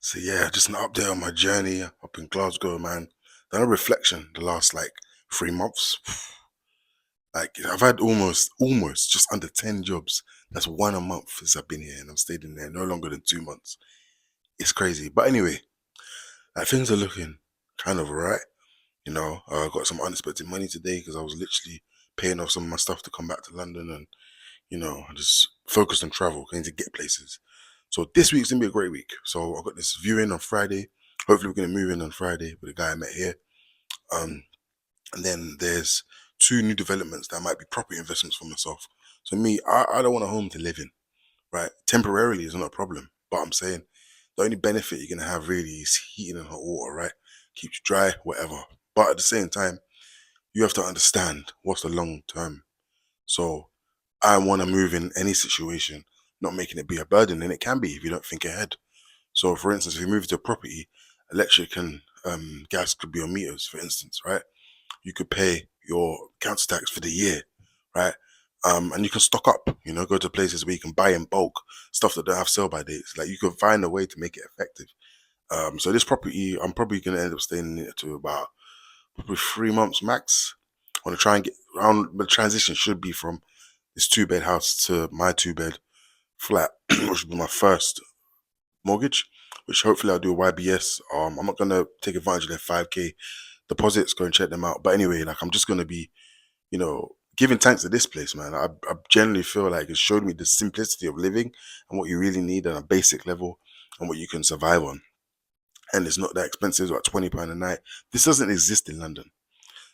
So yeah, just an update on my journey up in Glasgow, man. Done a reflection the last like 3 months. Like I've had almost just under 10 jobs. That's one a month since I've been here, and I've stayed in there no longer than 2 months. It's crazy, but anyway, like things are looking kind of alright. I got some unexpected money today because I was literally paying off some of my stuff to come back to London, and I just focused on travel, going to get places. So this week's gonna be a great week. So I got this viewing on Friday. Hopefully we're gonna move in on Friday with a guy I met here. Um, and then there's two new developments that might be property investments for myself. So me, I don't want a home to live in, right? Temporarily is not a problem, but I'm saying the only benefit you're gonna have really is heating and hot water, right? Keeps you dry, whatever. But at the same time, you have to understand what's the long term. So I want to move in any situation, not making it be a burden, and it can be if you don't think ahead. So, for instance, if you move to a property, electric and gas could be on meters, for instance, right? You could pay your council tax for the year, right? And you can stock up, go to places where you can buy in bulk stuff that don't have sell by dates. Like you can find a way to make it effective. So this property, I'm probably going to end up staying in it to about probably 3 months max. I want to try and get around. The transition should be from this two-bed house to my two-bed flat, which will be my first mortgage, which hopefully I'll do a YBS. I'm not gonna take advantage of their 5K deposits. Go and check them out. But anyway, like I'm just gonna be, giving thanks to this place, man. I generally feel like it showed me the simplicity of living and what you really need on a basic level and what you can survive on. And it's not that expensive, it's about £20 a night. This doesn't exist in London.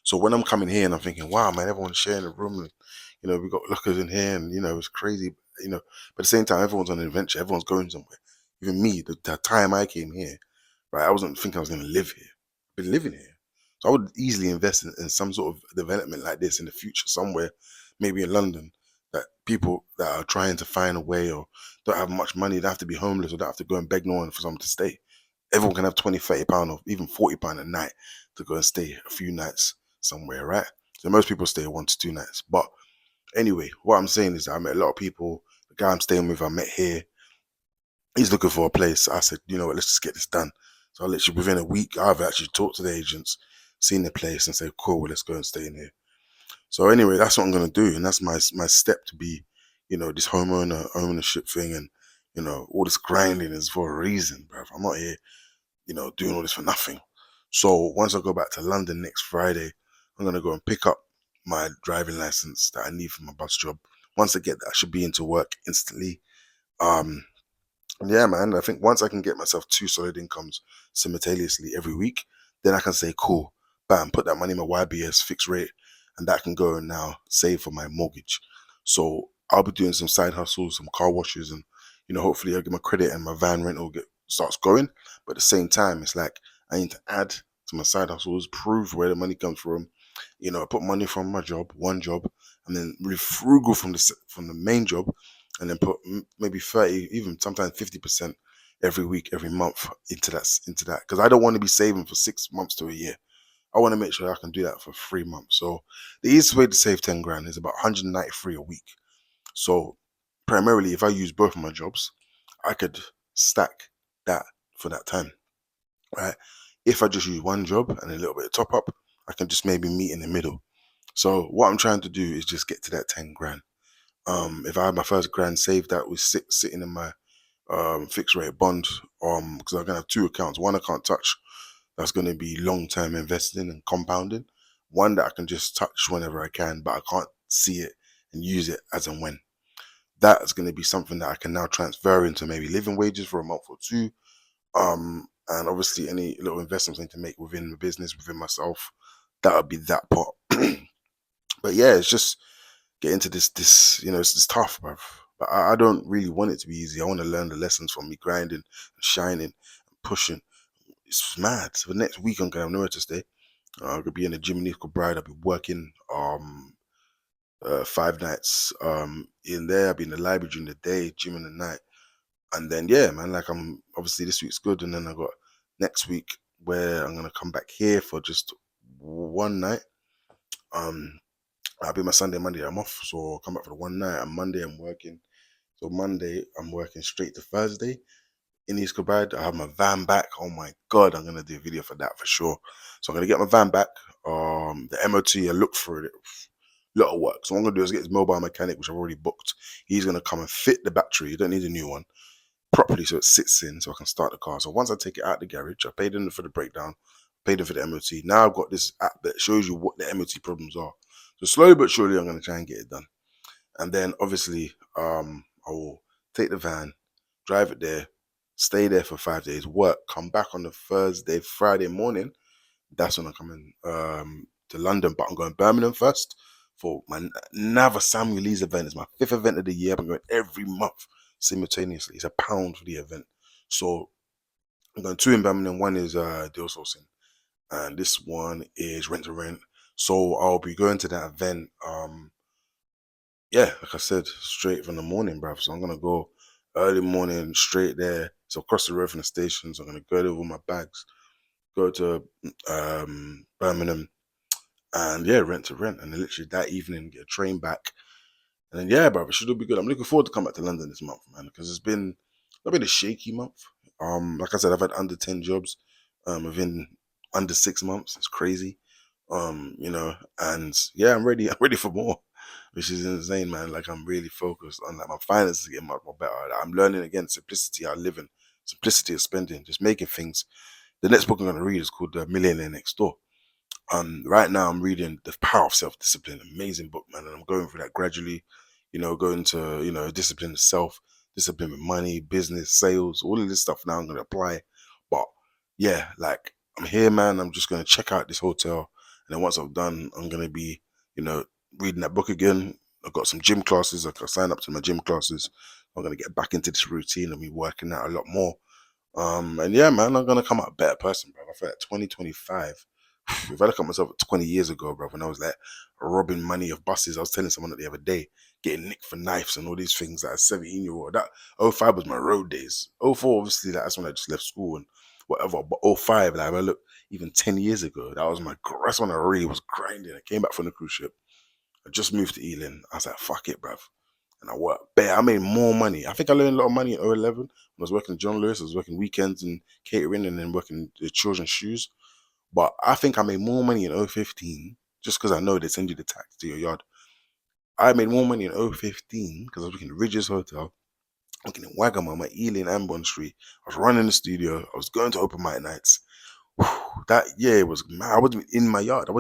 So when I'm coming here and I'm thinking, wow, man, everyone's sharing a room, and we've got lookers in here, and it's crazy, But at the same time, everyone's on an adventure, everyone's going somewhere. Even me, the time I came here, right, I wasn't thinking I was going to live here. I've been living here, so I would easily invest in some sort of development like this in the future somewhere, maybe in London. That people that are trying to find a way or don't have much money, don't have to be homeless or don't have to go and beg no one for someone to stay. Everyone can have 20, £30 or even £40 a night to go and stay a few nights somewhere, right? So most people stay 1 to 2 nights. But anyway, what I'm saying is that I met a lot of people. The guy I'm staying with, I met here. He's looking for a place. I said, you know what, let's just get this done. So I literally within a week, I've actually talked to the agents, seen the place, and said, cool, well, let's go and stay in here. So anyway, that's what I'm gonna do, and that's my step to be, this homeowner ownership thing, and all this grinding is for a reason, bro. I'm not here doing all this for nothing. So once I go back to London next Friday, I'm gonna go and pick up my driving license that I need for my bus job. Once I get that, I should be into work instantly. Um, and yeah, man, I think once I can get myself two solid incomes simultaneously every week, then I can say, cool, bam, put that money in my YBS fixed rate, and that can go and now save for my mortgage. So I'll be doing some side hustles, some car washes, and hopefully I'll get my credit and my van rental starts going. But at the same time, it's like I need to add to my side hustles, prove where the money comes from. I put money from my job, one job, and then really frugal from the main job, and then put maybe 30, even sometimes 50% every week, every month into that because I don't want to be saving for 6 months to a year. I want to make sure I can do that for 3 months. So the easiest way to save 10 grand is about 193 a week. So primarily, if I use both of my jobs, I could stack that for that time, right? If I just use one job and a little bit of top up, I can just maybe meet in the middle. So what I'm trying to do is just get to that 10 grand. If I had my first grand saved, that was sitting in my fixed rate bond. Because I'm gonna have two accounts. One I can't touch. That's gonna be long term investing and compounding. One that I can just touch whenever I can, but I can't see it and use it as and when. That's gonna be something that I can now transfer into maybe living wages for a month or two. And obviously any little investments I need to make within the business, within myself, that would be that part. But yeah, it's just get into this, it's tough, bruv. But I don't really want it to be easy. I want to learn the lessons from me grinding, and shining, and pushing. It's mad. So the next week I'm gonna have nowhere to stay. I'm gonna be in the gym in Bride. I'll be working 5 nights in there. I'll be in the library during the day, gym in the night. And then yeah, man, like I'm obviously this week's good, and then I got next week where I'm gonna come back here for just one night. Um I'll be my Sunday, Monday, I'm off. So I'll come back for the one night. And Monday I'm working. So Monday I'm working straight to Thursday. in East Kilbride. I have my van back. Oh my god, I'm gonna do a video for that for sure. So I'm gonna get my van back. The MOT, I looked for it. Lot of work. So what I'm gonna do is get his mobile mechanic, which I've already booked. He's gonna come and fit the battery. You don't need a new one properly, so it sits in, so I can start the car. So once I take it out the garage, I paid him for the breakdown, paid him for the MOT. Now I've got this app that shows you what the MOT problems are. So slowly but surely, I'm gonna try and get it done. And then obviously, I will take the van, drive it there, stay there for 5 days, work, come back on the Thursday, Friday morning. That's when I'm coming to London, but I'm going Birmingham first for my Nava Samuel Lee's event. It's my fifth event of the year. I'm going every month simultaneously. It's £1 for the event. So I'm going two in Birmingham. One is deal sourcing, and this one is rent to rent. So I'll be going to that event. Yeah, like I said, straight from the morning, bruv. So I'm gonna go early morning, straight there. So across the road from the station. So I'm gonna go there with all my bags, go to Birmingham, and yeah, rent to rent, and then literally that evening get a train back, and then yeah, bruv, it should all be good. I'm looking forward to come back to London this month, man, because it's been a shaky month. Like I said, I've had under 10 jobs, within under 6 months. It's crazy, and yeah, I'm ready. I'm ready for more, which is insane, man. Like I'm really focused on like my finances getting much more better. Like, I'm learning again simplicity. I live in simplicity of spending, just making things. The next book I'm gonna read is called The Millionaire Next Door. Right now I'm reading The Power of Self Discipline. Amazing book, man, and I'm going through that gradually. Going to discipline of self, discipline with money, business, sales, all of this stuff. Now I'm gonna apply, but yeah, like I'm here, man. I'm just gonna check out this hotel, and then once I've done, I'm gonna be, you know, reading that book again. I've got some gym classes. I can sign up to my gym classes. I'm gonna get back into this routine and be working out a lot more. And yeah, man, I'm gonna come out a better person, bro. I feel like 2025. If I look at myself 20 years ago, bro, when I was like robbing money of buses, I was telling someone that the other day, getting nicked for knives and all these things that a 17-year-old. That '05 was my road days. '04, obviously, that's when I just left school and whatever. But '05, like, if I look even 10 years ago, that's when I really was grinding. I came back from the cruise ship. I just moved to Ealing. I was like, fuck it, bruv. And I worked bare. I made more money. I think I learned a lot of money in '11 when I was working at John Lewis. I was working weekends and catering and then working the children's shoes. But I think I made more money in '15 just because I know they send you the tax to your yard. I made more money in '15 because I was working at Ridges Hotel, working in Wagamama, Ealing and Bond Street. I was running the studio. I was going to open mic nights. That year was mad. I wasn't in my yard.